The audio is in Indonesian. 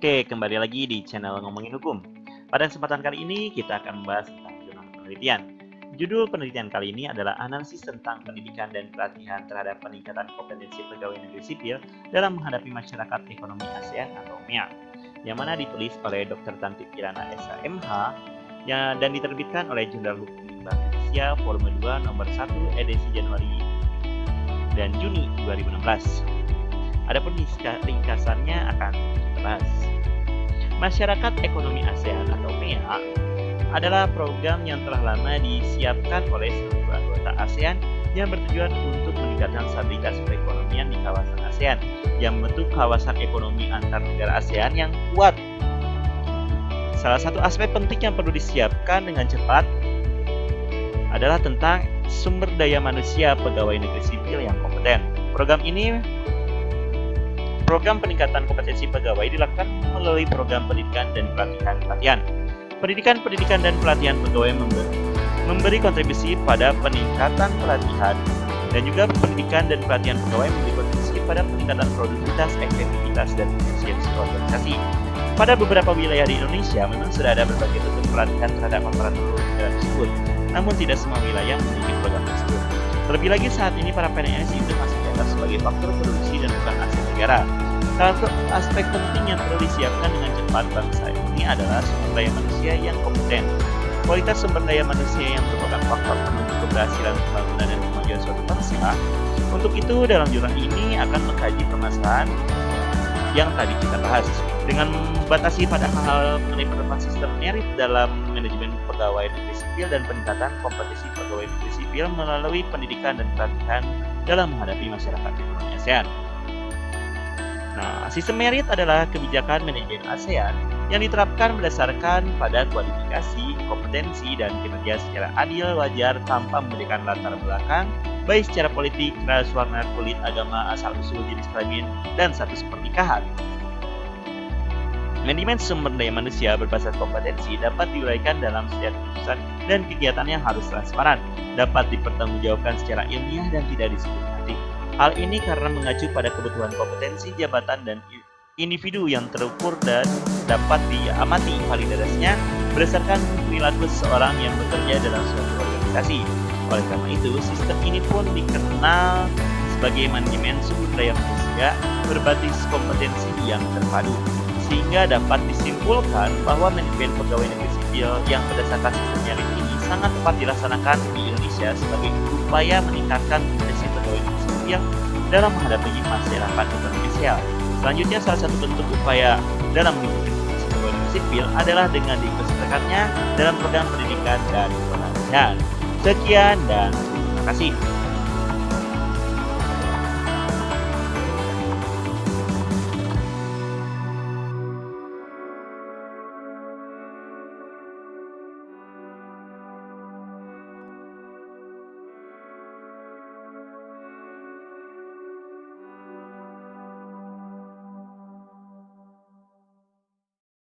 Oke, kembali lagi di channel Ngomongin Hukum. Pada kesempatan kali ini kita akan membahas tentang jurnal penelitian. Judul penelitian kali ini adalah analisis tentang pendidikan dan pelatihan terhadap peningkatan kompetensi pegawai negeri sipil dalam menghadapi masyarakat ekonomi ASEAN atau MEA, yang mana ditulis oleh Dr. Tanti Kirana SHMH dan diterbitkan oleh Jurnal Hukum Limbah Indonesia Volume 2 nomor 1 edisi Januari dan Juni 2016. Adapun ringkasannya akan kita bahas. Masyarakat Ekonomi ASEAN atau MEA adalah program yang telah lama disiapkan oleh seluruh anggota ASEAN yang bertujuan untuk meningkatkan stabilitas perekonomian di kawasan ASEAN yang membentuk kawasan ekonomi antar negara ASEAN yang kuat. Salah satu aspek penting yang perlu disiapkan dengan cepat adalah tentang sumber daya manusia pegawai negeri sipil yang kompeten. Program peningkatan kompetensi pegawai dilakukan melalui program pendidikan dan pelatihan. Pendidikan dan pelatihan pegawai memberi kontribusi pada peningkatan pelatihan dan juga pendidikan dan pelatihan pegawai memberi kontribusi pada peningkatan produktivitas, efektivitas, dan efisiensi organisasi. Pada beberapa wilayah di Indonesia memang sudah ada berbagai bentuk pelatihan terhadap aparatur negara tersebut, namun tidak semua wilayah memiliki program tersebut. Terlebih lagi saat ini para PNS itu masih dianggap sebagai faktor produksi dan bukan aset negara. Salah satu aspek penting yang perlu disiapkan dengan cepat bangsa ini adalah sumber daya manusia yang kompeten. Kualitas sumber daya manusia yang merupakan faktor penentu keberhasilan pembangunan dan kemajuan suatu bangsa. Untuk itu, dalam jurnal ini akan mengkaji permasalahan yang tadi kita bahas dengan membatasi pada hal mengenai penerapan sistem merit dalam manajemen pegawai negeri sipil dan peningkatan kompetensi pegawai negeri sipil melalui pendidikan dan pelatihan dalam menghadapi masyarakat ekonomi ASEAN. Nah, sistem merit adalah kebijakan manajemen ASEAN yang diterapkan berdasarkan pada kualifikasi, kompetensi, dan kinerja secara adil, wajar, tanpa memberikan latar belakang, baik secara politik, ras, warna kulit, agama, asal-usul, jenis kelamin, dan status pernikahan. Manajemen sumber daya manusia berbasis kompetensi dapat diuraikan dalam setiap keputusan dan kegiatan yang harus transparan, dapat dipertanggungjawabkan secara ilmiah dan tidak diskriminatif. Hal ini karena mengacu pada kebutuhan kompetensi jabatan dan individu yang terukur dan dapat diamati validitasnya berdasarkan perilaku seseorang yang bekerja dalam suatu organisasi. Oleh karena itu, sistem ini pun dikenal sebagai manajemen sumber daya manusia berbasis kompetensi yang terpadu, sehingga dapat disimpulkan bahwa manajemen pegawai negeri sipil yang berdasarkan sistem merit ini sangat tepat dilaksanakan di Indonesia sebagai upaya meningkatkan kompetensi pegawai negeri sipil dalam menghadapi masyarakat ekonomi sosial. Selanjutnya, salah satu bentuk upaya dalam meningkatkan kompetensi pegawai negeri sipil adalah dengan diikutsertakannya dalam program pendidikan dan pelatihan. Sekian dan terima kasih.